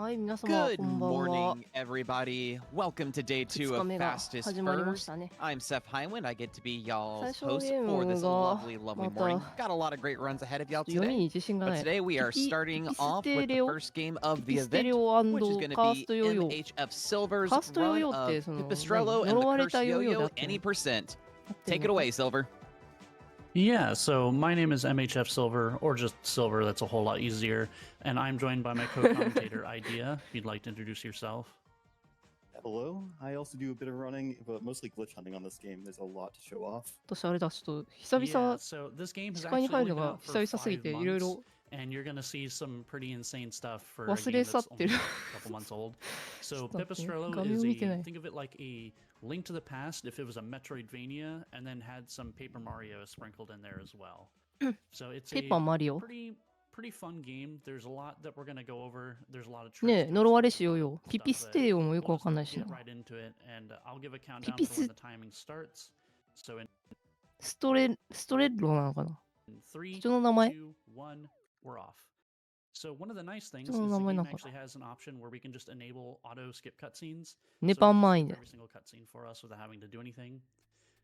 はい、皆様、こ Good んばんは。 morning, everybody. Welcome to day 2 2 日 of 目が Fastest 始まりまし Furs. たね。 I'm Seth Hyland. I get to be 最 y'all's 初の host ゲー for ム this が lovely ま morning. た Got a lot of great runs ahead of ちょっ y'all と読み today. に自信が But ない。 today we are ピ starting ピス off テ with the レオ first game ピ of ピ the ステレ event, オ which is going to カース be トヨーヨー。 MHFsilver's カーストヨー run ヨーって of その Pipistrello 何 and the 呪われた cursed ヨーヨーであ Yoyo ってんの any percent. 合ってん Take it のか away, Silver. Yeah, so my name is MHFsilver, or just Silver, that's a whole lot easier, and I'm joined by my co-commentator Idea. If you'd like to introduce yourself. Hello, I also do a bit of running, but mostly glitch hunting on this game. There's a lot to show off. 私あれだ、ちょっと久 Yeah, 々 so this game has 視界に actually 入る only の been が out for 久々すぎ 5ていろい months, ろ and you're gonna see some pretty insane stuff for a 忘 game れ that's 去ってる only a couple months old. So ちょっと待ってね、 Pipistrello 画面 is を見てない think of it like a Link to the Past if it was a Metroidvania, and then had some Paper Mario sprinkled in there as well. So it's ペッパー a マリオ pretty fun game. There's a lot that we're gonna go over. There's a lot of tricks ねえ to 呪われ it, しヨーヨー ピ stuff, ピス but テレオもよく we'll わ just かんないし get な right into it, and I'll give a countdown for Pipi when the timing starts. So in ストレッロなのかな 3, 人の名前 2, 1, we're off. So one of the nice things 人 is の the 名前な game のか actually な has an option where we can just enable auto skip cutscenes. ネ So パ it'll ン just マイ skip ンで every single cutscene for us without having to do anything.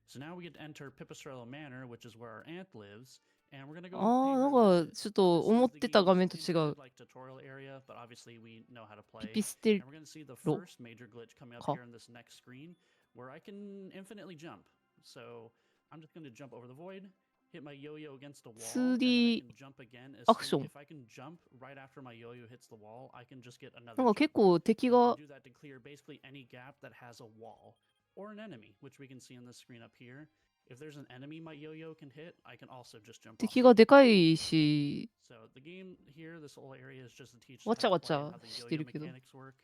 So now we get to enter Pipistrello Manor, which is where our aunt lives, and we're gonna go あ pay あ、 her なん a か visit. ちょっと This 思 is っ the てた画 game's 面と違う intended like tutorial area, but obviously we know how to ピ play. ピステ And we're gonna see the ロ first major glitch coming up か here in this next screen, where I can infinitely jump. So I'm just gonna jump over the void, hit my yo-yo against a wall, and then I 2D can jump again. アクション If I can jump right after my yo-yo hits the wall, I can just get な another んか jump. 結構敵 I が can do that to clear basically any gap that has a wall or an enemy, which we can see on the screen up here. If there's an enemy my yo-yo can hit, I can also just jump off. 敵がでかいし So the game here, this whole area is just to teach わ us ちゃ how わ to ち play ゃ and how the して yo-yo るけど mechanics work.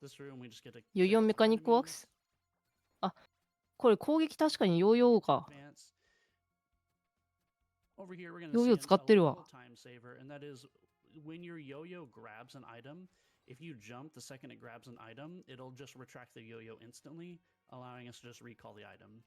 This room we just get to ヨーヨー kill メカニックワーク enemies, スあこれ攻撃確かにヨーヨーか advance. Over here we're gonna ヨー see ヨー a 使ってるわ little time saver, and that is when your yo-yo grabs an item. If you jump the second it grabs an item, it'll just retract the yo-yo instantly, allowing us to just recall the item.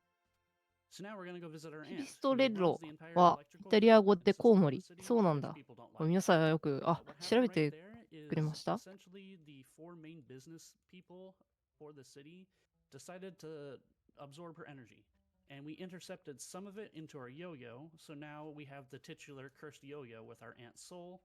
So now we're gonna go visit our ピ aunt. ピストレッ who ロ runs the entire はイ electrical タリア語 and でコウ system モ of the リ city, そうなん which だ people don't 皆 like. さんよく What 調 happened べ right て there くれま is した essentially the four main business people for the city decided to absorb her energy. And we intercepted some of it into our yo-yo, so now we have the titular cursed yo-yo with our aunt's soul,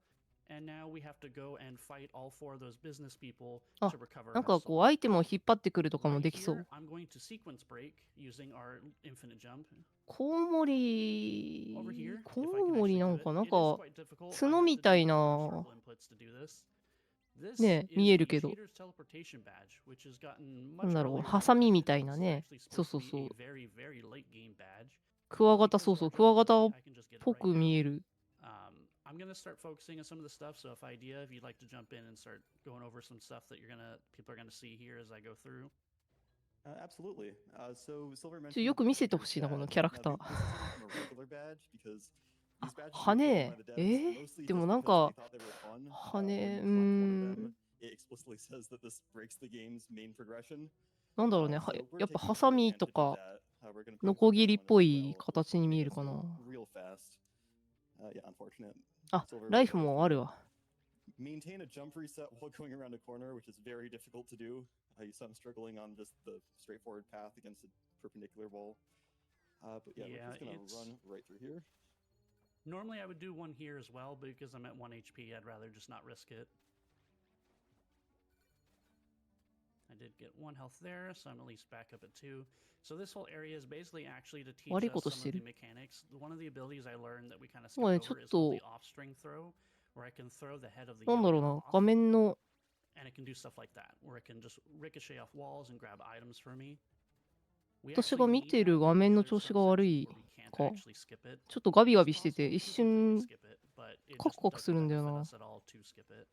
and now we have to go and fight all four of those business people あ to recover なん her か soul. こうアイテムを引っ張ってくるとかも Right できそ here, う I'm going to sequence break using our infinite jump. コウモリ Over here, コ if ウ I can モリ actually な do ん it, かなん it is か quite difficult. I 角 have み to た do い some な martial inputs to do this. This ね is 見え the るけど cheater's teleportation badge, which has gotten な much んだろう earlier ハサミ than み expected. たいな This is ね actually そう supposed そう to そう be a very, very late game badge. クワ But ガタ because そう of そ our うクワガタ durability, っ I can just get it ぽ right く now. 見える I'm gonna start focusing on some of the stuff. So if idea, if you'd like to jump in and start going over some stuff that people are gonna see here as I go through. Absolutely. So Silver ちょ mentioned よく見せて your ほしいなこの badge. キャラク Now, ター this is different from a regular badge because あ these badges 羽 were created by the devs え mostly で just もなん because か they thought they were fun. 羽 When you う collect one of ん them, it explicitly says that this breaks the game's main progression. なんだろうねは So we're やっぱ taking ハ a サ little ミと advantage of か that. We're going to put ノ in コ some ギリっ one ぽ as い well, 形に見え make る us かな go real fast. Yeah, unfortunate. あ Silver ライ will フ go with もあ me. るわ Maintain a jump reset while going around a corner, which is very difficult to do. You saw him struggling on just the straightforward path against a perpendicular wall. But yeah, Yeah, we're just gonna it's- run right through here. Normally I would do one here as well, but because I'm at 1 HP, I'd rather just not risk it. I did get 1 health there, so I'm at least back up at 2. So this whole area is basically actually to teach 悪い us こと some して of the る mechanics. One of the abilities I learned that we kind of なんか skipped ねちょ over っ is called と the offstring throw, where I can throw the head of the なんだろう yo-yo な off, 画面の and it can do stuff like that, where it can just ricochet off walls and grab items for me. We 私 actually が見 need ている that 画面の because 調 there's 子 some が悪 sections い where we can't か actually skip it. ちょっとガビガ It's ビしてて possible 一 to completely 瞬 skip it, but it カク just カクす doesn't るんだよ benefit な us at all to skip it.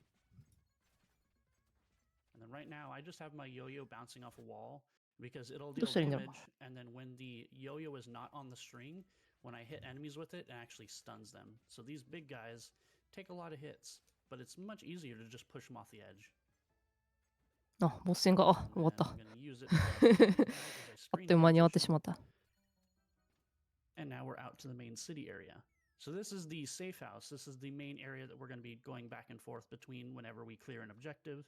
And then right now, I just have my yo-yo bouncing off a wall because it'll どう deal したらいいんだろう damage, and then when the yo-yo is not on the string, when I hit enemies with it, it actually stuns them. So these big guys take a lot of hits, but it's much easier to just push them off the edge. あボス戦があ And 終わっ then た I'm going to use it to get to the point as I あっ screen という間に終わって transition. しまった And now we're out to the main city area. So this is the safe house. This is the main area that we're going to be going back and forth between whenever we clear an objective.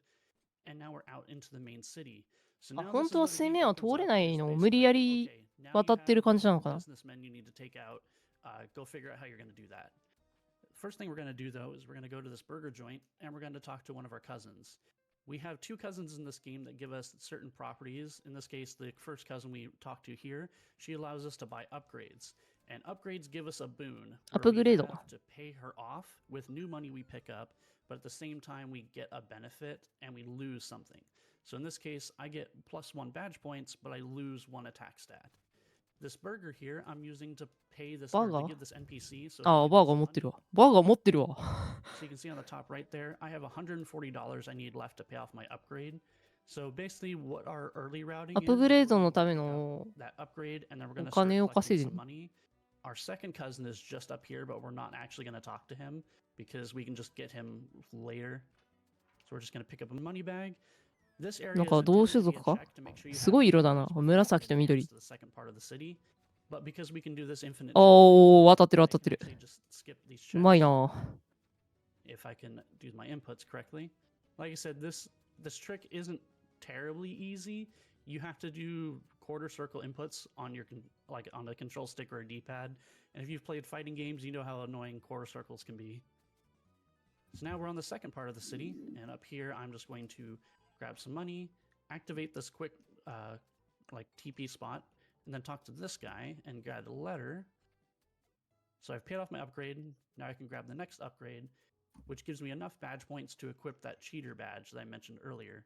and now we're out into the main city. So あ、 now 本 this is 当は where the 水 game 面は opens 通れ up な where い it's のを basically 無理や like, り okay, now you 渡ってる have 感じなの some かな。 businessmen you need to take out. Go figure out how you're going to do that. First thing we're going to do though is we're going to go to this burger joint and we're going to talk to one of our cousins. We have two cousins in this game that give us certain properties. In this case, the first cousin we talked to here, she allows us to buy upgrades. And upgrades give us a boon where we アップグレード。 have to pay her off with new money we pick up, but at the same time we get a benefit and we lose something. So in this case, I get +1 badge points, but I lose 1 attack stat. This burger here, I'm using to pay this or to Burger? give this NPC. So ああ、バーガー持ってるわ。バーガー持ってるわ。 So you can see on the top right there, I have $140 I need left to pay off my upgrade. So basically what our early routing アッ is, プ is グレー we're ド gonna の go ため pick の up that upgrade and then we're お gonna 金 start を collecting 稼いで some る。 money. Our second cousin is just up here, but we're not actually going to talk to him because we can just get him later. So we're just going to pick up a money bag. This area なん is か同 intended 種 to be 族 a か check to make sure you す have ごい enough 色だな。 dollars before you can 紫と advance 緑。 to the second part of the city. But because we can do this infinite おー、 jumping, 当たってる I 当たって can る。 actually just skip these うまい checks な。 if I can do my inputs correctly. Like I said, this trick isn't terribly easy. You have to do quarter circle inputs on your like on the control stick or a D-pad. And if you've played fighting games, you know how annoying quarter circles can be. So now we're on the second part of the city, and up here I'm just going to grab some money, activate this quick like TP spot, and then talk to this guy and grab a letter. So I've paid off my upgrade. Now I can grab the next upgrade, which gives me enough badge points to equip that cheater badge that I mentioned earlier.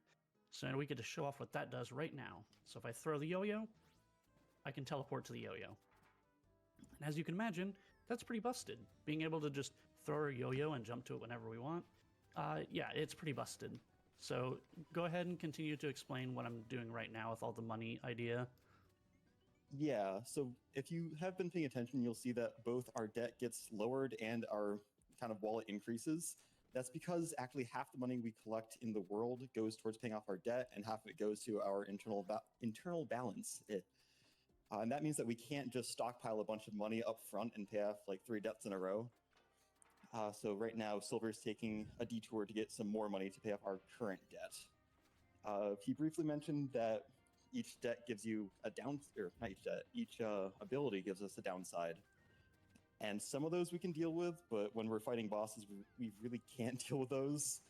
So now we get to show off what that does right now. So if I throw the yo-yo, I can teleport to the yo-yo. And as you can imagine, that's pretty busted. Being able to just throw a yo-yo and jump to it whenever we want, yeah, it's pretty busted. So go ahead and continue to explain what I'm doing right now with all the money idea. Yeah, so if you have been paying attention, you'll see that both our debt gets lowered and our kind of wallet increases. That's because actually half the money we collect in the world goes towards paying off our debt, and half of it goes to our internal balance. And that means that we can't just stockpile a bunch of money up front and pay off like 3 debts in a row. So right now, Silver's taking a detour to get some more money to pay off our current debt. He briefly mentioned that each debt gives you a each ability gives us a downside. And some of those we can deal with, but when we're fighting bosses, we really can't deal with those.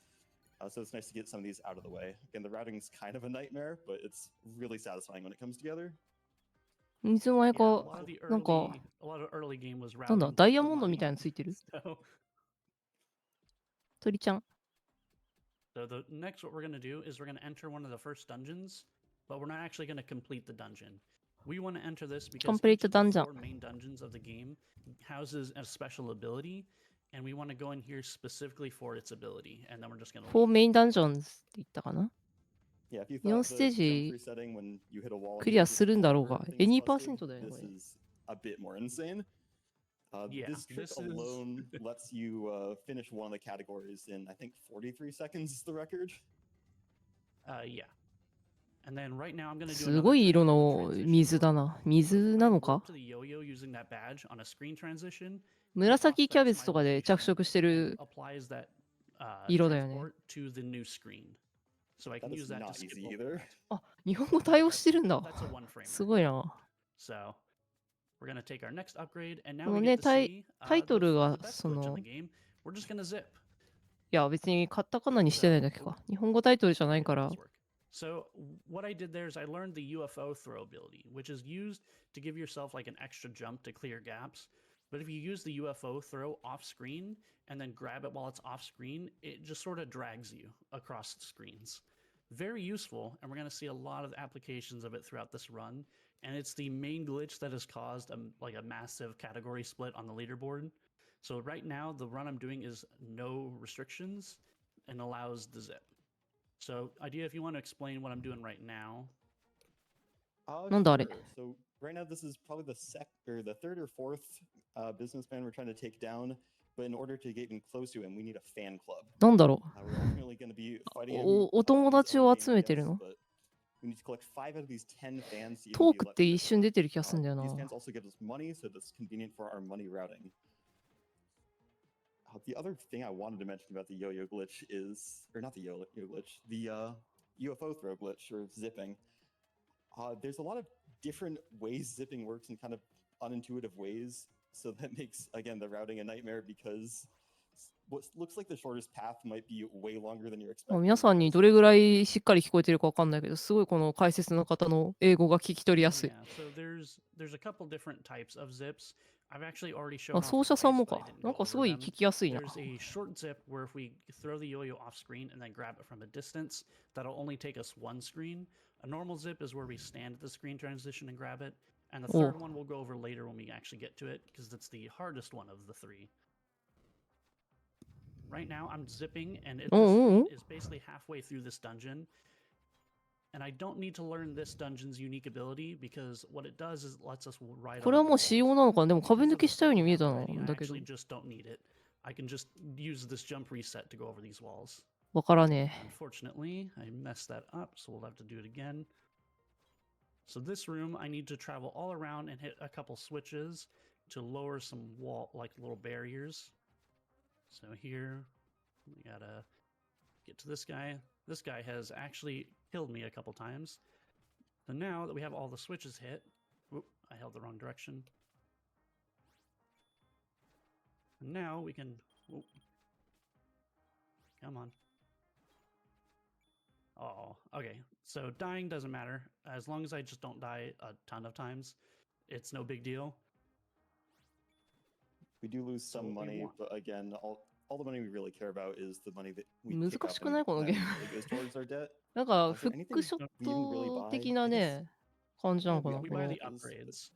So it's nice to get some of these out of the way. Again, the routing's kind of a nightmare, but it's really satisfying when it comes together. 水前 Yeah, a か、 lot of the なんか、 early game was なんだ、 routing ダイヤ the モンドみ money. たいなのついてる So 鳥ちゃん。 the next what we're going to do is we're going to enter one of the first dungeons, but we're not actually going to complete the dungeon. We want to enter this because Complete each of the the dungeon. 4 main dungeons of the game houses a special ability, and we want to go in here specifically for its ability, and then we're just going to 4メインダンジョンズって言ったかな。 Yeah, if you 4 thought ステー the ジ jump resetting when you hit a wall クリア here するんだろう before が、 things 2% busted, だよね、こ this れ。 is a bit more insane. Yeah, this trick this is- alone lets you finish one of the categories in, I think, 43 seconds is the record. yeah. And then right now I'm going to do す another ごい trick 色 called の transition 水 warp. だな。 So 水 when な I の warp か to the yo-yo using that badge on a screen transition, 紫 it キャベ offsets ツと my かで location 着色して and る applies that 色だよね。 transport to the new screen. So I That can is use that to not skip easy over either. that. あ、日本語対応してるんだ。 That's a one framer. すごいな。 So we're gonna take our next upgrade, and now この we ね、 get to タイ see タイトル the が best そ glitch in の the game. We're just gonna zip. いや別にカタカナにしてないだけか。日本語タイトルじゃない Okay, から。 this work. So what I did there is I learned the UFO throw ability, which is used to give yourself like an extra jump to clear gaps. But if you use the UFO throw off screen and then grab it while it's off screen, it just sort of drags you across the screens. Very useful, and we're going to see a lot of applications of it throughout this run. And it's the main glitch that has caused like a massive category split on the leaderboard. So right now, the run I'm doing is no restrictions and allows the zip. So, idea, if you want to explain what I'm doing right now. なんだあれ。 Sure. So right now, this is probably the third or fourth businessman we're trying to take down. But in order to get even close to him, we need a fan club. なんだろ We're ultimately going to be fighting う。 him. お友達を集めてるの But we need to collect 5 out of these 10 fans to ト even ー be ク let って一 through. 瞬出てる気がするんだよ These な。 fans also give us money, so that's convenient for our money routing. The other thing I wanted to mention about the yo-yo glitch is, or not the yo-yo glitch, the UFO throw glitch or zipping. There's a lot of different ways zipping works in kind of unintuitive ways. So that makes, again, the routing a nightmare because what looks like the shortest path might be way longer than you're まあ expecting. 皆さんにどれぐらいしっかり聞こえてるかわかんないけど、すごいこの解説の方の英語が聞き取りやすい。 Yeah, so there's a couple different types of zips. I've actually already あ、 shown off 奏者さん twice, も but I か。 didn't なん go かす over ごい them. 聞きやすいな。 There's a short zip where if we throw the yo-yo off screen and then grab it from a distance, that'll only take us one screen. A normal zip is where we stand at the screen transition and grab it. And the third one we'll go over later when we actually get to it, because it's the hardest one of the three. Right now, I'm zipping, and this screen is basically halfway through this dungeon. And I don't need to learn this dungeon's unique ability, because what it does is it lets us ride これは on もう the 仕様 walls. なのかな。でも壁 Because 抜 of き the したよう zip に we 見え have た already, ん I だけど。 actually just don't need it. I can just use this jump reset to go over these walls. わからね Unfortunately, I messed that up, so we'll have to do it again. So this room, I need to travel all around and hit a couple switches to lower some wall, like little barriers. So here, we gotta get to this guy. This guy has actually killed me a couple times. So now that we have all the switches hit, whoop, I held the wrong direction. And now we can, whoop. Come on. Oh, okay. So dying doesn't matter. As long as I just don't die a ton of times, it's no big deal. We do lose So some what we money, want- but again, all the money we really care about is the money that we 難 pick up しくない and この that ゲーム。 really goes towards our debt. なんか Is フ there ック anything ショッ we didn't really ト buy? 的な I guess ね、感じなのか Yeah, な。 We こ buy の the upgrades.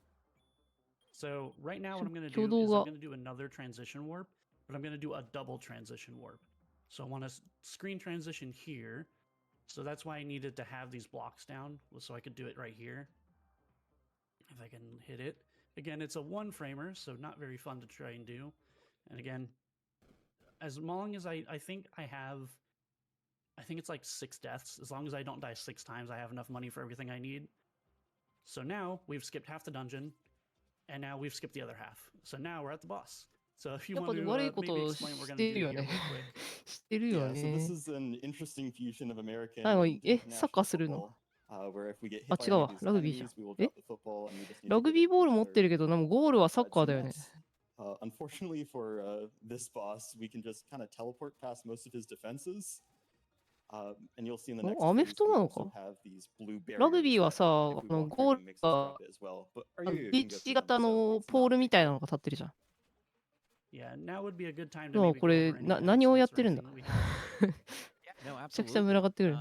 So right now, what I'm going to 挙 do 動 is が I'm going to do another transition warp, but I'm going to do a double transition warp. So I want to screen transition here. So that's why I needed to have these blocks down, so I could do it right here. If I can hit it. Again, it's a one framer, so not very fun to try and do. And again, as long as I think it's like 6 deaths. As long as I don't die 6 times, I have enough money for everything I need. So now we've skipped half the dungeon, and now we've skipped the other half. So now we're at the boss. So if you やっ want ぱ to 悪いこ maybe とを explain what we're し going て to る do よ here ね real quick. してるよ Yeah, so this ね。 is an interesting fusion of American はい、 and サッカー international するの。 football, where if we get あ、 hit by 違うわ。 enemies, ラグビーじゃん。 enemies, we will え drop the football and we just need ラ to グ get ビ it ーボール to 持 each ってる other. けど、でもゴールはサッカー To だよね。 net. Unfortunately for this boss, we can just kind of teleport past most of his defenses. And you'll see in the お、 next アメ phase, フト we なの also か。 have these blue ラグビ barriers ーは that さ、 if we ゴ walk ー through, ル it makes us が drop it as well. But are ピ you ッ can go チ through them, 型 so の it's ポー not ル a み big たいな deal. のが立ってるじゃん。 Yeah, now would be a good time to でも maybe こ go れ、over any 何をやっ announcements て or るんだ anything that we have. Yeah, no, めちゃくちゃ群が absolutely. ってくる。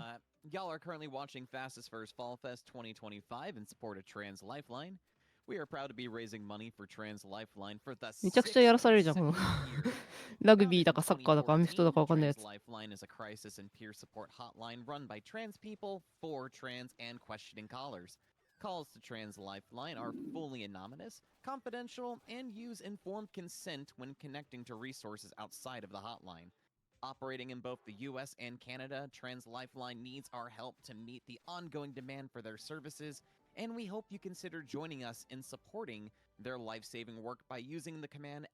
Y'all are currently watching Fastest First Fall Fest 2025 in support of Trans Lifeline. We are proud to be raising money for Trans Lifeline for the めちゃくちゃやらされるじゃん、この sixth year. ラグビー Founded だ in かサッカーだかアメフトだかわかんないや Trans つ。 Lifeline is a crisis and peer support hotline run by trans people for trans and questioning callers. Calls to Trans Lifeline are fully anonymous, confidential, and use informed consent when connecting to resources outside of the hotline. Operating in both the US and Canada, Trans Lifeline needs our help to meet the ongoing demand for their services, and we hope you consider joining us in supporting their life-saving work by using the command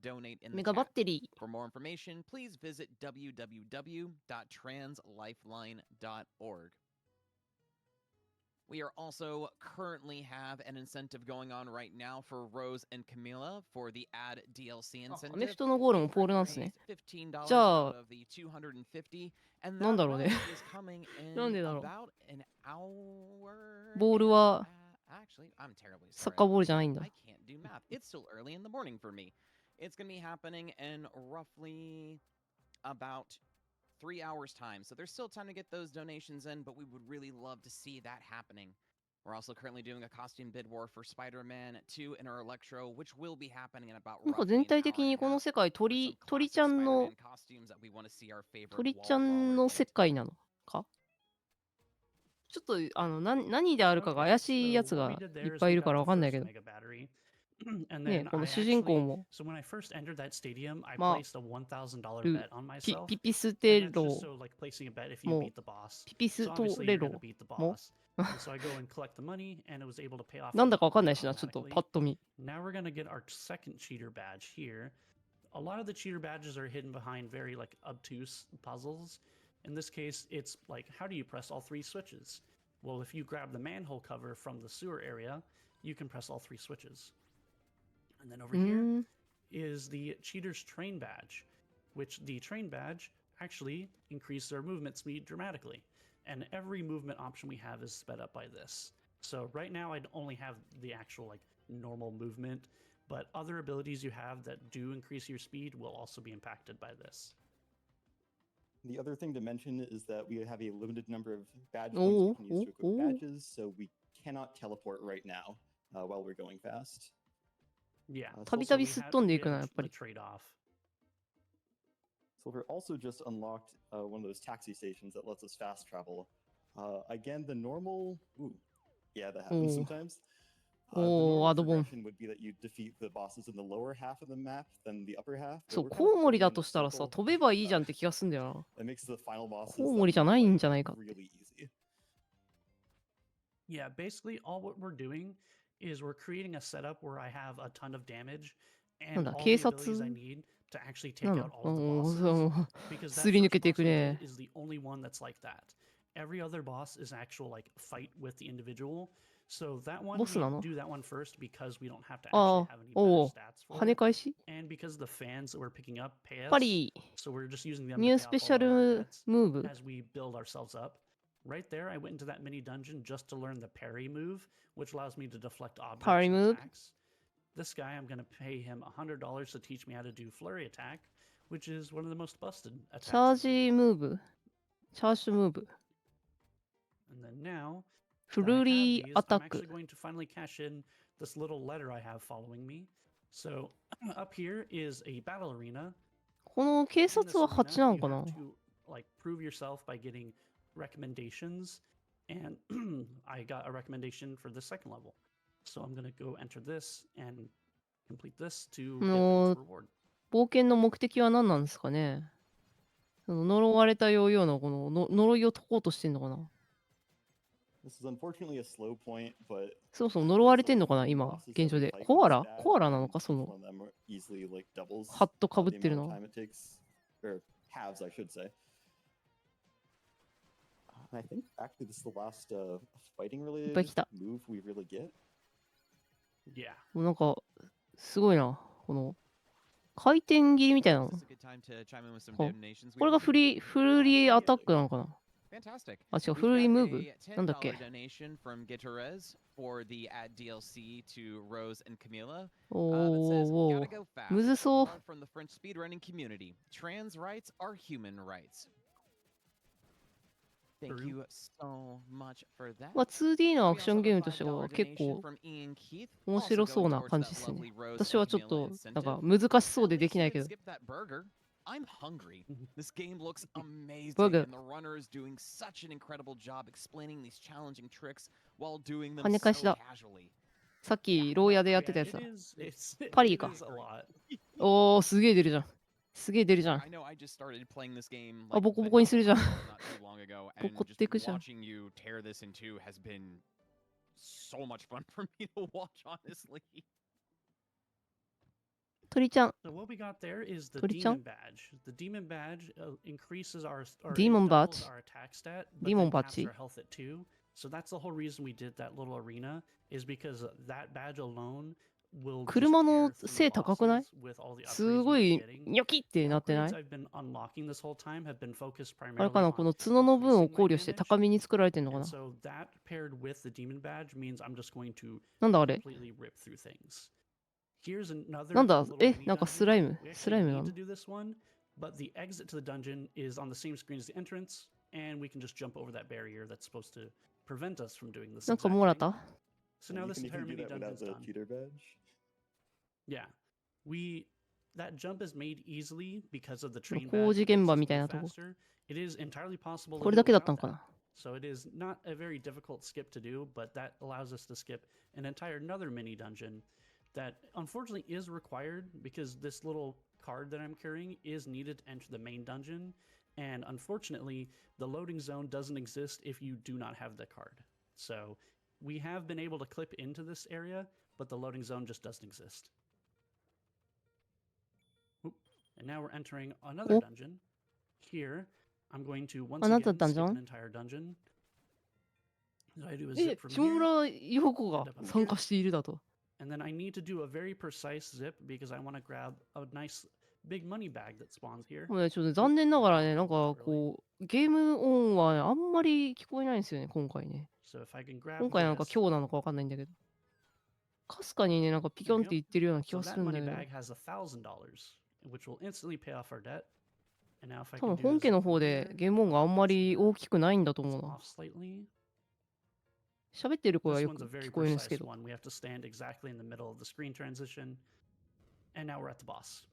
!donate in the メガバッ chat. テリ For more information, please visit www.translifeline.org. We are also currently have an incentive going on right now for Rose and Camilla for the ad DLC ー。あ、アメ incentive. フトのゴールもポールなんですね。 $15 じゃあ、 out of the 250, and なん that だろう run ね。 is coming なん in でだろう。 about an hour. ボールは Actually, I'm terribly サッ sorry. カーボールじゃないんだ。 I can't do math. It's still early in the morning for me. It's going to be happening in roughly about 3 hours time. So there's still time to get those donations in, but we would really love to see that happening. We're also currently doing a costume bid war for Spider-Man 2 and our Electro, which will be happening in about なんか roughly 全 an 体 hour 的 and に a この half 世界 for some 鳥 classic ちゃんの Spider-Man costumes that we want to see our favorite 鳥ち wall ゃん flower の in. 世界なのか。ちょっと何であるかが Okay, 怪しいや so つ what we が did いっ there is ぱいい we るか got ら the わかんない first けど。 mega battery. And ね、 then この I 主人公 actually, も、 so when I first entered that stadium, I まあ、 placed a $1,000 bet on ピ myself. ピス And テ that's just ロ so like placing a bet if you も beat the boss. ピピス So ト obviously レ you're going to ロ beat the も boss. And so I go and collect the money, and it was able to pay off なんだ the かわかん boss ないしな、ちょっと automatically. パッと見。 Now we're going to get our second cheater badge here. A lot of the cheater badges are hidden behind very like obtuse puzzles. In this case, it's like, how do you press all 3 switches? Well, if you grab the manhole cover from the sewer area, you can press all 3 switches. And then over here is the cheater's train badge, which the train badge actually increases our movement speed dramatically. And every movement option we have is sped up by this. So right now I only have the actual like normal movement, but other abilities you have that do increase your speed will also be impacted by this. The other thing to mention is that we have a limited number of badge points we can use to equip badges, so we cannot teleport right now while we're going fast. Yeah. たびたびすっ飛んでいくな、やっぱり。 Trade-off. Silver also just unlocked one of those taxi stations that lets us fast travel. Again, the normal... Ooh, yeah, that happens sometimes. The normal progression would be that you defeat the bosses in the lower half of the map than the upper half. そう、コウモリだとしたらさ、飛べばいいじゃんって気がすんだよな。コウモリじゃないんじゃないかって。Really easy. Yeah, basically all what we're doing is we're creating a setup where I have a ton of damage and all the abilities I need to actually take out all of the bosses. Because that first boss we did is the only one that's like that. Every other boss is actual like fight with the individual. So that one, we do that one first because we don't have to actually have any better stats for it. And because the fans that we're picking up pay us, so we're just using them to pay off all our debts as we build ourselves up. Right there, I went into that mini dungeon just to learn the parry move, which allows me to deflect objects and attacks. This guy, I'm going to pay him $100 to teach me how to do flurry attack, which is one of the most busted attacks. Charge move. Charge move. And then now, flurry attack. I'm actually going to finally cash in this little letter I have following me. So up here is a battle arena. この警察は8なのかな? You have to like prove yourself by getting recommendations, and I got a recommendation for the second level. So I'm gonna go enter this and complete this to get the reward. 冒険の目的は何なんですかね。その呪われたヨーヨーのこの呪いを解こうとしてんのかな。This is unfortunately a slow point, but そもそも呪われてんのかな今現状で。コアラなのかそのハットかぶってるの。Halves, I should say. I think actually this is the last fighting related move we really get. Yeah. なんかすごいなこの回転切りみたいなの。これがフルリーアタックなのかな。あ、違う、フルリームーブなんだっけ。おお、むずそう。まあ 2D のアクションゲームとしては結構面白そうな感じですね。私はちょっとなんか難しそうでできないけど。I'm hungry. This game looks amazing, Burger. and the runner is doing such an incredible job explaining these challenging tricks while doing them 跳ね返し so だ。 casually. さっき牢屋でやってたやつだ。パリーか。おー、すげえ出るじゃん。すげえ出るじゃん。あ、ボコボコにするじゃん。ボコっていくじゃん。So much fun for me to watch, honestly. 鳥ちゃん。So what we got there is the demon badge. The demon badge increases our attack stat, but then caps our health at 2. So that's the whole reason we did that little arena, is because that badge alone will 車の背高くない？すごいニョキってなってない？あれかな、この角の分を考慮して高めに作られてんのかな。なんだあれ。なんだ、なんかスライムなの。But the exit to the dungeon is on the same screen as the entrance, and we can just jump over that barrier that's supposed to prevent us from doing this. なんかもらった。So now this entire mini dungeon is done. Yeah, that jump is made easily because of the train badge. 工事現場みたいなとこ。It is entirely possible. これだけだったのかな。So it is not a very difficult skip to do, but that allows us to skip an entire another mini dungeon that unfortunately is required because this little card that I'm carrying is needed to enter the main dungeon, and unfortunately the loading zone doesn't exist if you do not have the card. So we have been able to clip into this area, but the loading zone just doesn't exist. And now we're entering another dungeon. Here I'm going to once あなた again ダン skip ジョ an ン entire dungeon. I do a え zip、from 下 here, 村陽子が end up 参 here, 加しているだと。 and then I need to do a very precise zip because I want to grab a nice big money bag that spawns here. もうね、ちょっと残念ながらね、なんかこう、ゲーム音はあんまり聞こえないんですよね、今回ね。 So if I can grab 今回なんか this, 今日なのかわかんないんだけど。かすかにね、なんかピキョンって言ってるような気 so がす that るんだ money けど。 bag has $1,000, which will instantly pay off our debt. And now if I 多 can 分 do 本 a 家の zip 方 from で here, ゲーム音があんまり大きくないんだと it's 思うな。 off slightly. 喋ってる声は This よ one's く a very 聞こえるんです precise けど。 one. We have to stand exactly in the middle of the screen transition. And now we're at the boss.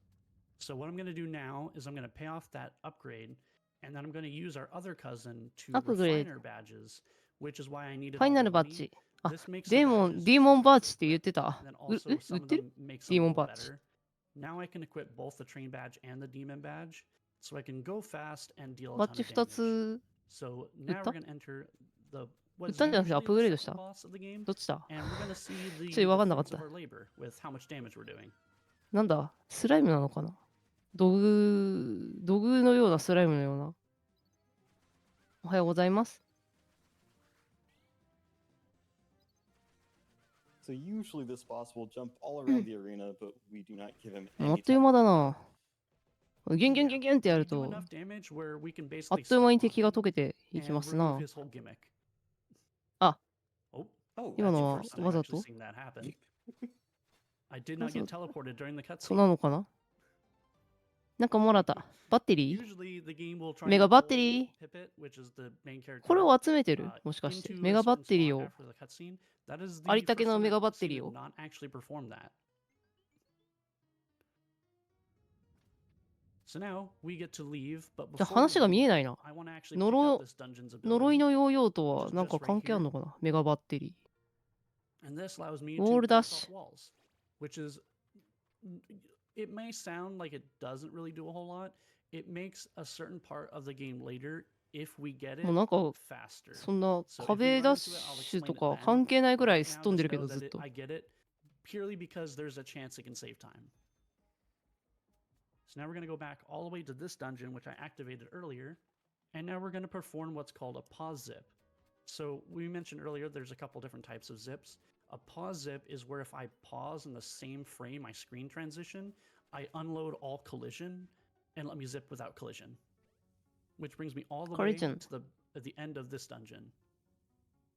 So what I'm going to do now is I'm going to pay off that upgrade, and then I'm going to use our other cousin to Upgrade. refine our badges, which is why I needed ファイ all ナ the ルバッ money. ジ。あ、 This makes the デーモン、 badges ディーモン cheaper バッ to ジって言 equip, ってた。 and then 売 also 売 some っ of てる them make ディー some モ a ン little バッジ。 better. Now I can equip both the train badge and the demon badge, so I can go fast and deal a バッ ton ジ of 2 damage. つ So 売っ now we're た going to enter the 売 what っ is たんじゃなくてアッ usually プ the グレードし second た boss of the game, どっちだ and we're going to see ちょっ the とわかんなかっ fruits of た。 our labor with how much damage we're doing. なんだスライムなのかな土偶のようなスライムのような。おはようございます。 So usually this boss will jump all around the arena, but we do not give him あっ any という time. 間だな。ギュンギュン Yeah, ギュンギュンってや we る do と、 enough damage where we can あっ basically という間 stop に敵が on 溶けてい him き and ます remove な。 his whole gimmick. あ、 Oh, Oh, 今 that's の the は first time わ I've ざ actually と seen that happen. I did わ not ざ get と teleported during the そうな cutscene. のかななんかもらった。バッテリー Usually the game will try メ and ガバッテ pull リー Pippet, which is the main これ character, を集めてるもしかして。 into メ a ガバッ certain テリー spot を。 after the cutscene. That is あ the りったけ first の time メ I've ガバッテ seen リー it を。 not actually perform that. So now we get to leave, but じゃあ before we 話が見 leave, えないな。 I want to actually pick up this dungeon's 呪い ability. のヨーヨーと which は is なんか just right 関係ある here. のかなメガバッテリ And this allows me ー。ウォ to ールダッ bounce シ off walls, which is, it may sound like it doesn't really do a whole lot. It makes a certain part of the game later if we get ュ。 it もうなんか faster. そんな So if we 壁 run ダッ into it, I'll シュ explain と it か then. 関係ないぐら Right いすっ now, 飛んで just るけ know ど that ずっ it, と。 I get it purely because there's a chance it can save time. So now we're going to go back all the way to this dungeon, which I activated earlier. And now we're going to perform what's called a pause zip. So we mentioned earlier there's a couple different types of zips. A pause zip is where if I pause in the same frame, my screen transition, I unload all collision and let me zip without collision. Which brings me all the way Collision. to the end of this dungeon.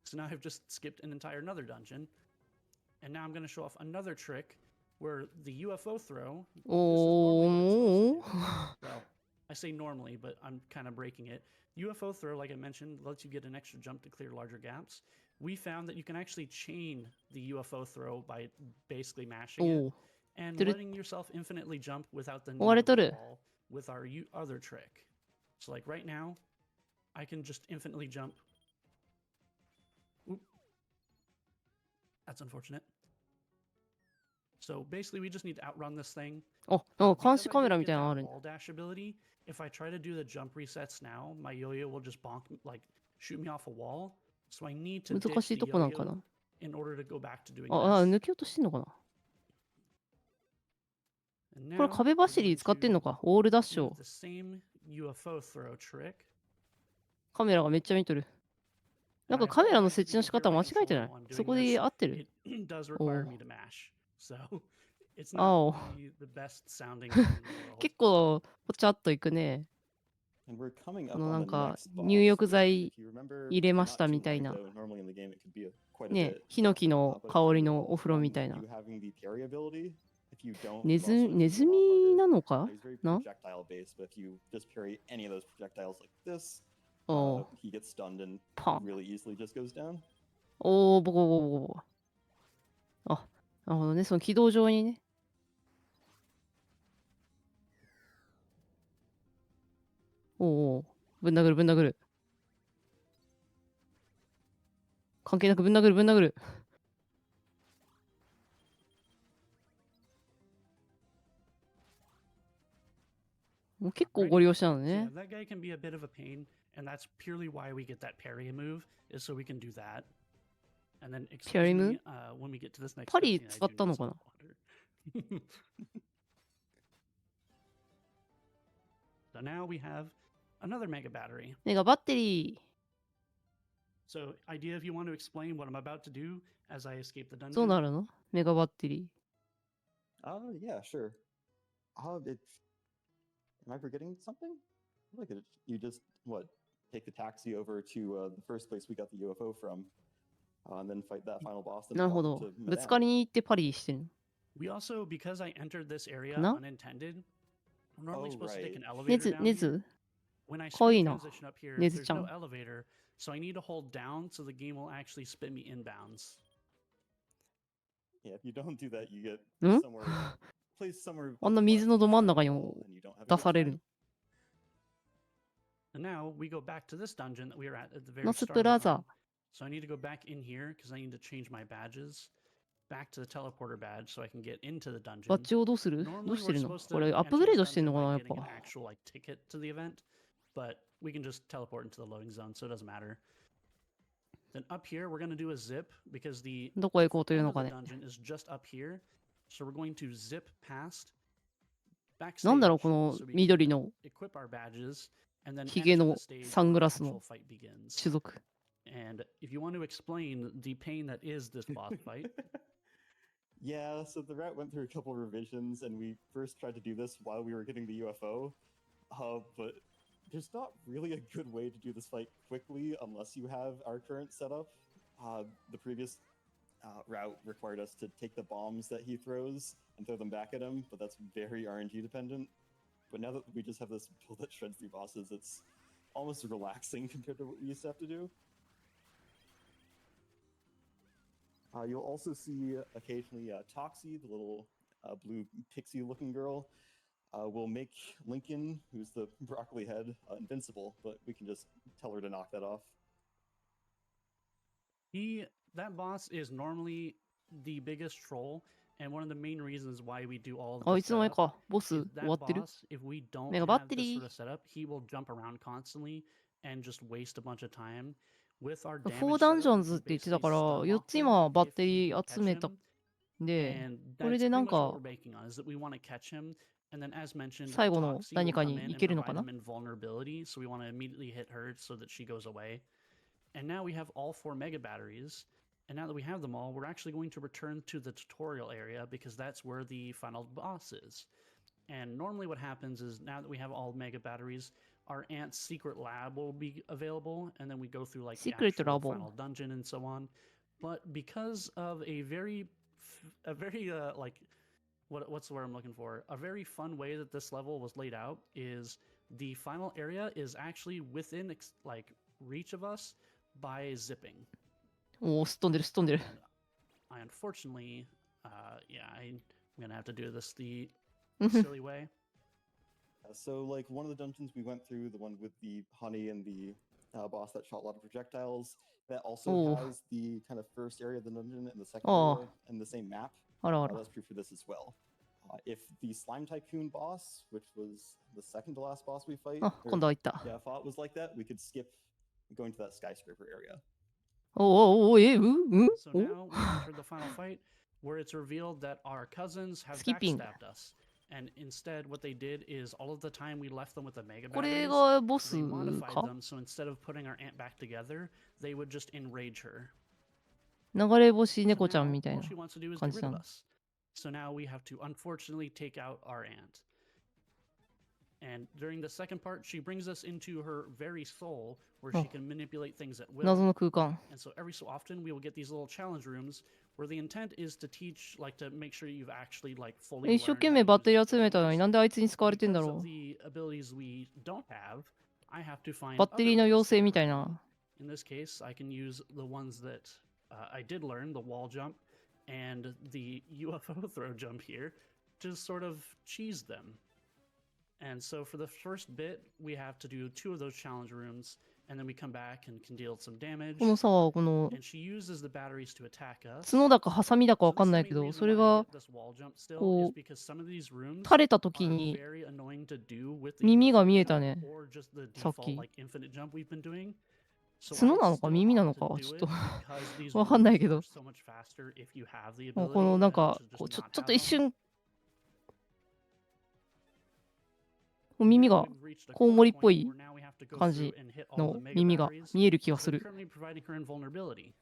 So now I've just skipped an entire another dungeon. And now I'm going to show off another trick where the UFO throw. This is normally what it's supposed to お do. Well, I say normally, but I'm kind of breaking it. UFO throw, like I mentioned, lets you get an extra jump to clear larger gaps. We found that you can actually chain the UFO throw by basically mashing it お and Did it- letting yourself infinitely jump without the need 追われ of と the る wall with our other trick. So like right now, I can just infinitely jump. Oop. That's unfortunate. So basically, we just need to outrun this thing. あ、なんか監 Because 視 I カメ did ラみ get たいなのあ that るんだ。 wall dash ability, if I try to do the jump resets now, my yo-yo will just bonk, like shoot me off a wall. So I need to 難 ditch しい the とこなんか yo-yo な in order to go back to doing あ、this. 抜けようとしてんのかな And これ now 壁 we're 走り going 使ってんの to かウォールダッシュ use を。 the same UFO throw trick. カメラがめっちゃ見とる。なん And か I カメラの apologize 設置の because 仕 if you're 方間違 not えてな controlling い while I'm そ doing こで this, 合ってる it does require Oh. me to mash. So it's Oh. not the best sounding thing in the world. 結構ポチャっといくね。 And we're coming こ up の on なん the か next boss, 入浴 which, 剤 if you remember, 入れまし not た too みたい long な。 ago, normally in the game it could be quite a ね bit. ヒノキの But 香 it り can の revolve お風呂み from たいな。 you having the parry ability. If you don't, ネ but ズ also if ネ you ズ go ミ harder. なのか He's very な projectile based, but if you just parry any of those projectiles like this, おー he gets stunned and パン。 really easily just goes down. おー、ボコボコボコボコ。あ、なるほどね。その軌道上にね。おーおー、ぶん殴るぶん殴る。関係なくぶん殴るぶん殴る。もう結構ご利用しなの So ね yeah,。that guy can be a bit of a pain, and that's purely why we get that parry move, is so we can do that. And then excuse Parry me, move? when we get to this next パリ cutscene, I 使 do った need のか some な water. So now we have another mega battery. メガバッテリ So, idea if you want to explain what I'm about to do as I escape the ー。そう dungeon? なるのメガバッテリ Yeah, sure. Am I forgetting something? I feel like you just take the taxi over to the first place we got the UFO from, and then fight that final boss. ー。 Then なる walk ほど。 to ぶつ Madame. かりに行ってパリしてるの。 We also, because I entered this area No? unintended, we're normally Oh, supposed to take right. an ネ elevator ズ、 down ネ here. ズ When I かわいい screen な。 transition up here, ネズ there's ちゃ no ん。 elevator, so I need to hold down so the game will actually spin me inbounds. Yeah, if you don't do that, you get ん placed somewhere あんな with 水のど真ん中に and you don't have a 出 good される time. And now we go back to this dungeon that we were at the very ノス start プ of the ラザ run. So I need to go back in here because I need to change my badges back to the teleporter badge so I can get into the バッ dungeon. ジをどうするどう Normally し we're てるの supposed こ to れアッ enter プグレー this ドしてん dungeon のかな by やっ getting an ぱ。 actual like ticket to the event, but we can just teleport into the loading zone, so it doesn't matter. Then up here we're going to do a zip because the どこへ行こうという end の of か the ね。 dungeon is just up here. So we're going to zip past なんだ backstage ろうこの so we can 緑の equip our badges and then ヒゲ enter の the stage サン where グ our ラス actual の fight begins. 種族。 And if you want to explain the pain that is this boss fight, Yeah, so the route went through a couple revisions, and we first tried to do this while we were getting the UFO, but there's not really a good way to do this fight quickly unless you have our current setup. The previous route required us to take the bombs that he throws and throw them back at him, but that's very RNG dependent. But now that we just have this build that shreds through bosses, it's almost relaxing compared to what we used to have to do. You'll also see occasionally Toxie, the little blue pixie-looking girl, will make Lincoln, who's the broccoli head, invincible, but we can just tell her to knock that off. that boss is normally the biggest troll and one of the main reasons why we do all of あ、 this いつの間に setup か。ボス is 終 that わってる boss, if we don't メガバッ have テ this リ sort of setup, he will jump around constantly and just waste a bunch of time. With our ー。 damage 4ダンジョ setup, ン we ズっ can て言って basically たから、 stun 4 lock つ them 今バッ if テ we リ can ー集 catch めた him. んで、 And これ that's でな pretty ん much what か we're banking on, is that we want to catch him, and then as mentioned, 最後の Toxie 何 will か come に in 行 and けるの provide かな him invulnerability, so we want to immediately hit her so that she goes away. And now we have all 4 mega batteries, and now that we have them all, we're actually going to return to the tutorial area because that's where the final boss is. And normally what happens is now that we have all mega batteries, our aunt's secret lab will be available, and then we go through like the Secret actual lab. final dungeon and so on. But because of a very like what's the word I'm looking for? A very fun way that this level was laid out is the final area is actually within like reach of us by zipping. おお、すっ飛んでる、すっ飛んでる。 I unfortunately, I'm gonna have to do this the silly way. So, like, one of the dungeons we went through, the one with the honey and the boss that shot a lot of projectiles, that also Oh. has the kind of first area of the dungeon and the second Oh. area and the same map. あらあら。 That's true for this as well. If the Slime Tycoon boss, which was the second to last boss we fight, あ、今度は行った。 fought was like that, we could skip going to that skyscraper area. おおおお、So now we entered the final fight where it's revealed that our cousins have Skipping. backstabbed us. And instead, what they did is all of the time we left them with the mega これ batteries, がボス they modified か them. So instead of putting our aunt back together, they would just enrage her. 流れ星 So 猫ちゃ now んみたい all な she wants to do is 感 get じ rid な of の。 us. So now we have to unfortunately take out our aunt. And during the second part, she brings us into her very soul where she Oh. can manipulate things at 謎 will. の空間。 And so every so often we will get these little challenge rooms where the intent is to teach, like to make sure you've actually like fully 一生 learned 懸 how 命 to バッ use テリ these ー集めたのに abilities. なんであいつに使われてんだ Because ろ of う。 the abilities we don't have, I have to find バッテリー other の ways 妖 to 精み learn. たいな。 In this case, I can use the ones that I did learn, the wall jump and the UFO throw jump here, to sort of cheese them. And so for the first bit, we have to do 2 of those challenge rooms, and then we come back and can deal some damage. このさ、この And she uses the batteries to attack us. 角だかハサミだか So わか this ん is ない the け main ど、 reason それ why I が hit this wall jump still, こ is う because some of these rooms 垂れた時 are に very annoying to do with the 耳が UFO 見えた jump ね。 or just the さっ default き。 like infinite jump we've been doing. So 角 I なのか still 耳な opt の to かは do ちょっ it と because these わかんない rooms け are ど、 so much faster if you have the もうこの ability なん than か to こう just ちょ not っ have と一 them. 瞬もう And 耳 now が we've reached a コウ corner モリっ point ぽい where now we have have to go 感 through じ and hit all の the mega 耳が batteries. 見える気が So す they're る。 currently providing her invulnerability.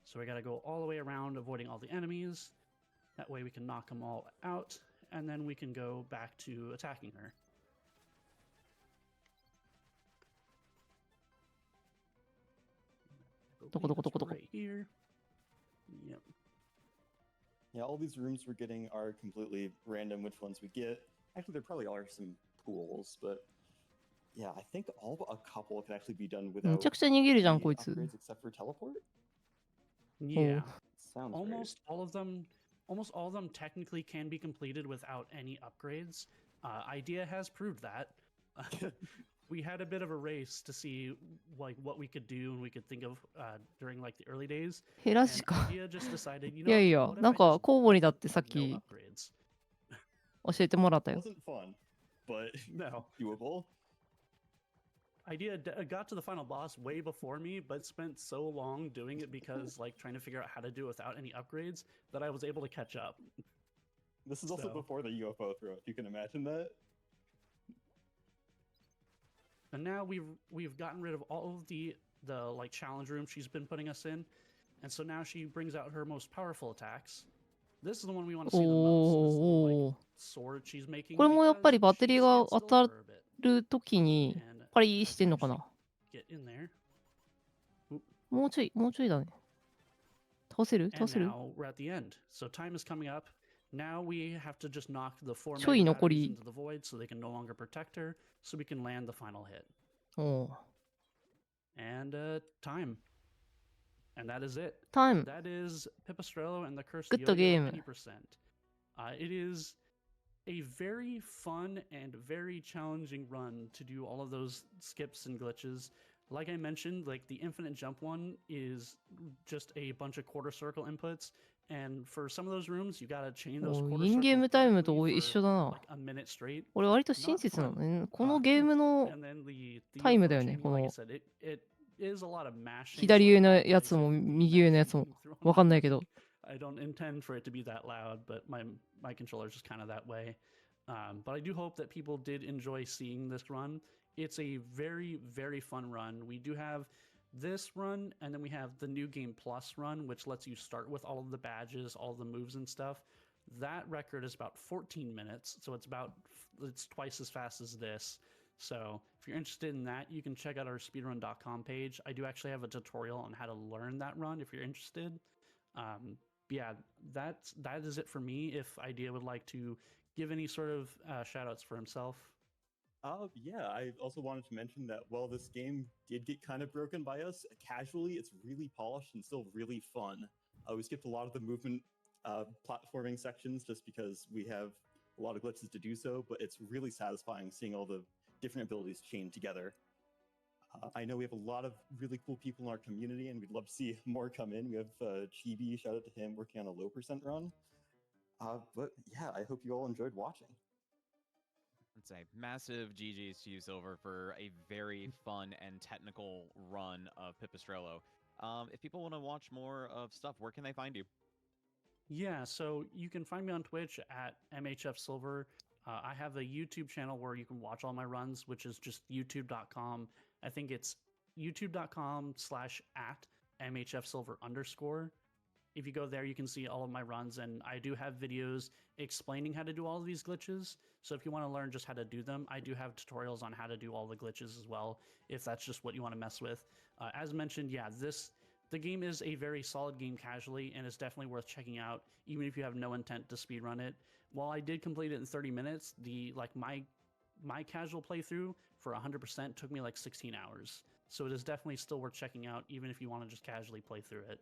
So we gotta go all the way around, avoiding all the enemies. That way we can knock them all out, and then we can go back to attacking her. どこどこどこどこ Right here. Yep. Yeah, all these rooms we're getting are completely random which ones we get. Actually, there probably are some pools, but yeah, I think all but a couple can actually be done め without ちゃくちゃ逃げるじゃん、 the こいつ。 upgrades except for teleport. Yeah. Sounds weird. Almost all of them technically can be completed without any upgrades. Idea has proved that. We had a bit of a race to see like what we could do and we could think of during like the early days. ヘラ And シか。 Idea just decided, you い know, やいや、 what if なん I か just 交互にだ go ってさっ for き no upgrades? 教えてもらった It よ。 wasn't fun, but No. doable. Idea got to the final boss way before me, but spent so long doing it because like trying to figure out how to do it without any upgrades that I was able to catch up. This is also So- before the UFO throw. If you can imagine that. And now we've gotten rid of all of the like challenge room she's been putting us in, and so now she brings out her most powerful attacks. This is the one we want to see the most. This little like おー。 sword she's making. これもやっぱり because バッテリーが she stands 当た still for a bit. るときに And パリしてんのかな。 get in there. もうちょい、もうちょいだね。倒せる倒 And せる now we're at the end. So time is coming up. Now we have to just knock the 4ちょい mega 残 batteries り。 into the void so they can no longer protect her, so we can land the final hit. おー。 And time. And that is it. タイム。 That is Pipistrello and the Cursed Good Yo-Yo game. any percent. It is a very fun and very challenging run to do all of those skips and glitches. Like I mentioned, like the infinite jump one is just a bunch of quarter circle inputs, and for some of those rooms, you gotta chain those おー quarter イン circles ゲームタイムと perfectly 一緒だ for な。 like a minute straight. 俺割と親切なの Not ね。このゲームの And then the タイムだ UFO よね。 chaining, こ like I の said, it is a lot of mashing. 左 so 上 I の don't や really つも say 右上のやつも mashing through わかんないけど。 I don't intend for it to be that loud, but my controller is just kind of that way. But I do hope that people did enjoy seeing this run. It's a very, very fun run. We do have this run, and then we have the New Game Plus run, which lets you start with all of the badges, all the moves and stuff. That record is about 14 minutes, so it's twice as fast as this. So if you're interested in that, you can check out our speedrun.com page. I do actually have a tutorial on how to learn that run if you're interested. Yeah, that is it for me. If Idea would like to give any sort of shout outs for himself. Yeah, I also wanted to mention that while this game did get kind of broken by us, casually, it's really polished and still really fun. We skipped a lot of the movement platforming sections just because we have a lot of glitches to do so, but it's really satisfying seeing all the different abilities chained together. I know we have a lot of really cool people in our community, and we'd love to see more come in. We have Chibi, shout out to him, working on a low percent run. But yeah, I hope you all enjoyed watching. It's a massive GG's to you, Silver, for a very fun and technical run of Pipistrello. If people want to watch more of stuff, where can they find you? Yeah, so you can find me on Twitch at MHFsilver. I have a YouTube channel where you can watch all my runs, which is just youtube.com. I think it's youtube.com/@MHFsilver_. If you go there, you can see all of my runs, and I do have videos explaining how to do all of these glitches. So if you want to learn just how to do them, I do have tutorials on how to do all the glitches as well, if that's just what you want to mess with. As mentioned, yeah, the game is a very solid game casually, and it's definitely worth checking out, even if you have no intent to speedrun it. While I did complete it in 30 minutes, my casual playthrough for 100% took me like 16 hours. So it is definitely still worth checking out, even if you want to just casually play through it.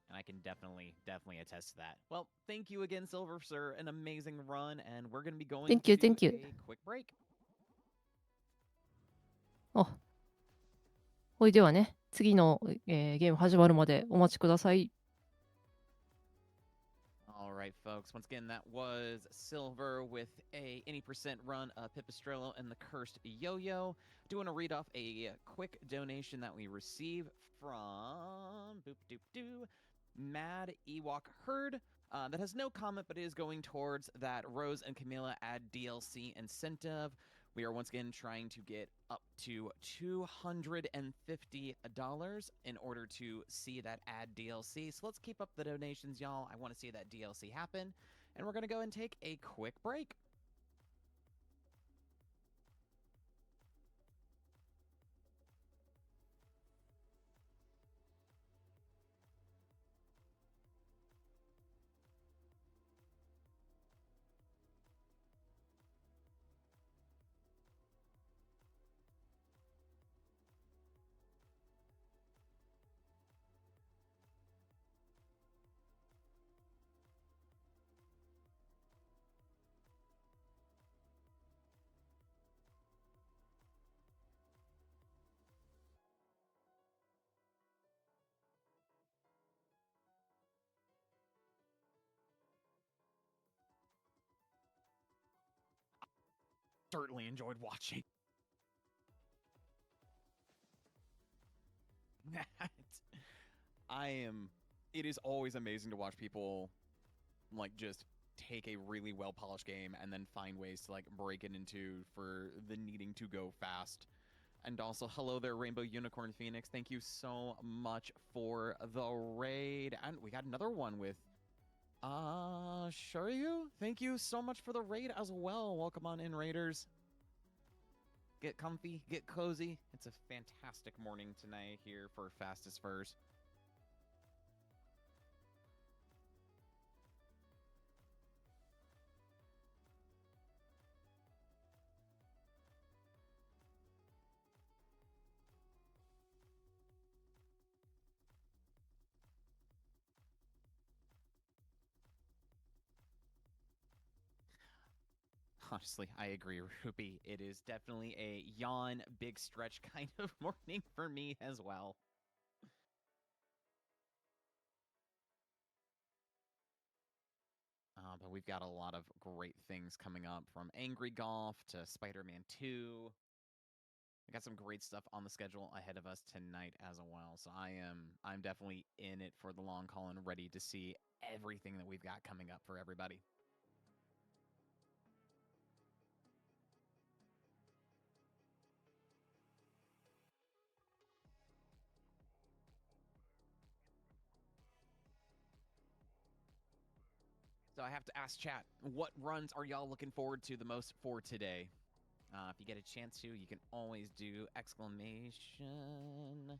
And I can definitely attest to that. Well, thank you again, Silver, for an amazing run, and we're going to be going Thank you, to thank you. a quick break. あ、ほいではね、次の、ゲーム始まるまでお待ちください。All right, folks. Once again, that was Silver with any percent run of Pipistrello and the Cursed Yo-Yo. Do want to read off a quick donation that we received from Mad Ewok Herd. That has no comment, but is going towards that Rose and Camilla add DLC incentive. We are once again trying to get up to $250 in order to see that add DLC. So let's keep up the donations, y'all. I want to see that DLC happen. And we're going to go and take a quick break. Certainly enjoyed watching that. It is always amazing to watch people like just take a really well polished game and then find ways to like break it into for the needing to go fast. And also, hello there, Rainbow Unicorn Phoenix. Thank you so much for the raid. And we got another one with Shuryu. Thank you so much for the raid as well. Welcome on in, Raiders. Get comfy, get cozy. It's a fantastic morning tonight here for Fastest Furs. Honestly, I agree, Ruby. It is definitely a yawn, big stretch kind of morning for me as well. But we've got a lot of great things coming up, from Angry Golf to Spider-Man 2. We got some great stuff on the schedule ahead of us tonight as well. So I'm definitely in it for the long haul and ready to see everything that we've got coming up for everybody. So I have to ask chat, what runs are y'all looking forward to the most for today? If you get a chance to, you can always do exclamation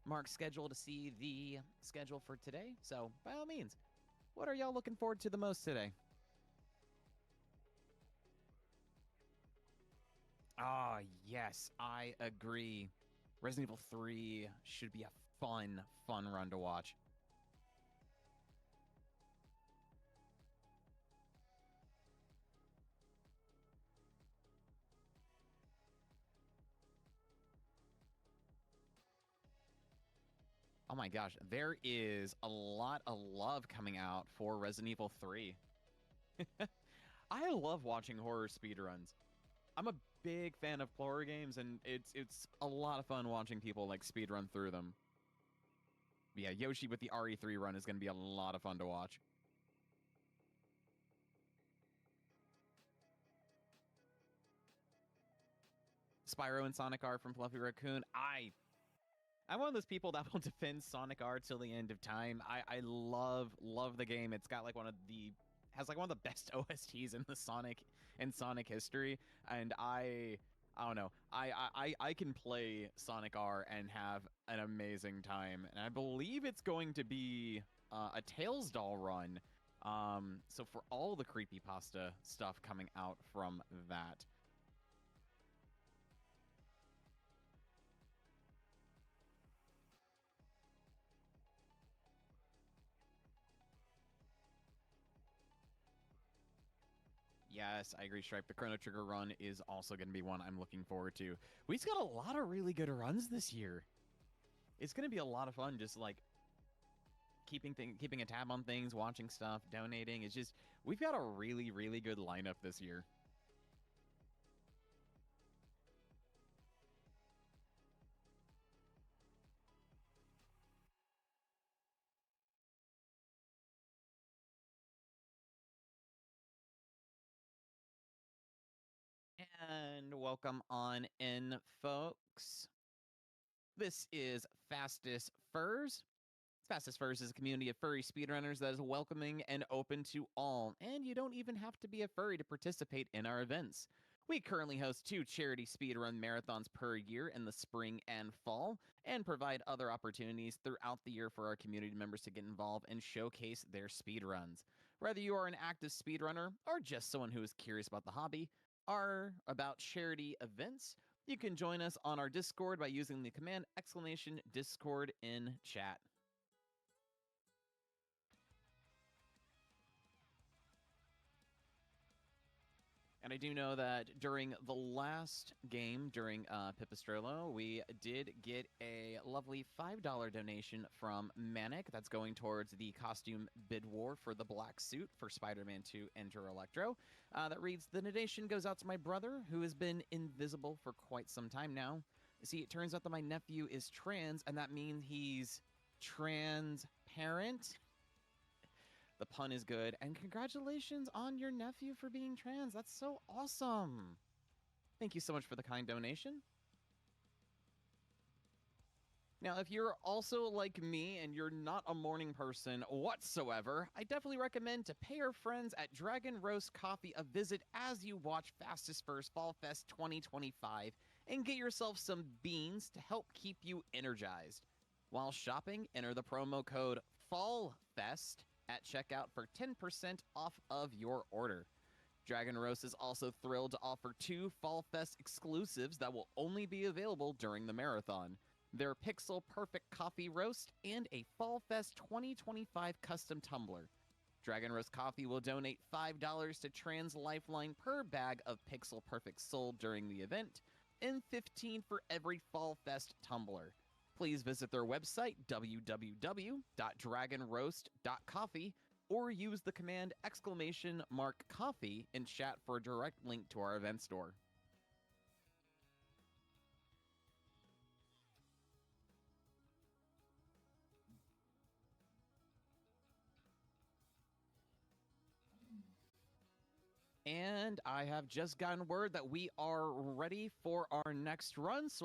mark schedule to see the schedule for today. So by all means, what are y'all looking forward to the most today? Ah, yes, I agree. Resident Evil 3 should be a fun run to watch. Oh my gosh, there is a lot of love coming out for Resident Evil 3. I love watching horror speedruns. I'm a big fan of horror games, and it's a lot of fun watching people like speedrun through them. Yeah, Yoshi with the RE3 run is going to be a lot of fun to watch. Spyro and Sonic R from Fluffy Raccoon. I'm one of those people that will defend Sonic R till the end of time. I love the game. It's got like one of the best OSTs in the Sonic history, and I don't know. I can play Sonic R and have an amazing time, and I believe it's going to be a Tails doll run. So for all the creepypasta stuff coming out from that. Yes, I agree, Stripe. The Chrono Trigger run is also going to be one I'm looking forward to. We've got a lot of really good runs this year. It's going to be a lot of fun just, like, keeping a tab on things, watching stuff, donating. It's just, we've got a really, really good lineup this year. And welcome on in, folks. This is Fastest Furs. Fastest Furs is a community of furry speedrunners that is welcoming and open to all, and you don't even have to be a furry to participate in our events. We currently host 2 charity speedrun marathons per year in the spring and fall, and provide other opportunities throughout the year for our community members to get involved and showcase their speedruns. Whether you are an active speedrunner or just someone who is curious about the hobby, or about charity events, you can join us on our Discord by using the command !Discord in chat. And I do know that during the last game, during Pipistrello, we did get a lovely $5 donation from Manic. That's going towards the costume bid war for the black suit for Spider-Man 2 Enter Electro. That reads, the donation goes out to my brother, who has been invisible for quite some time now. See, it turns out that my nephew is trans, and that means he's transparent. The pun is good, and congratulations on your nephew for being trans. That's so awesome. Thank you so much for the kind donation. Now, if you're also like me and you're not a morning person whatsoever, I definitely recommend to pay our friends at Dragon Roast Coffee a visit as you watch Fastest Furs Fall Fest 2025 and get yourself some beans to help keep you energized. While shopping, enter the promo code FALLFEST at checkout for 10% off of your order. Dragon Roast is also thrilled to offer 2 Fall Fest exclusives that will only be available during the marathon. Their Pixel Perfect Coffee Roast and a Fall Fest 2025 custom tumbler. Dragon Roast Coffee will donate $5 to Trans Lifeline per bag of Pixel Perfect sold during the event, and $15 for every Fall Fest tumbler. Please visit their website, www.dragonroast.coffee, or use the command !Coffee in chat for a direct link to our event store. And I have just gotten word that we are ready for our next run, so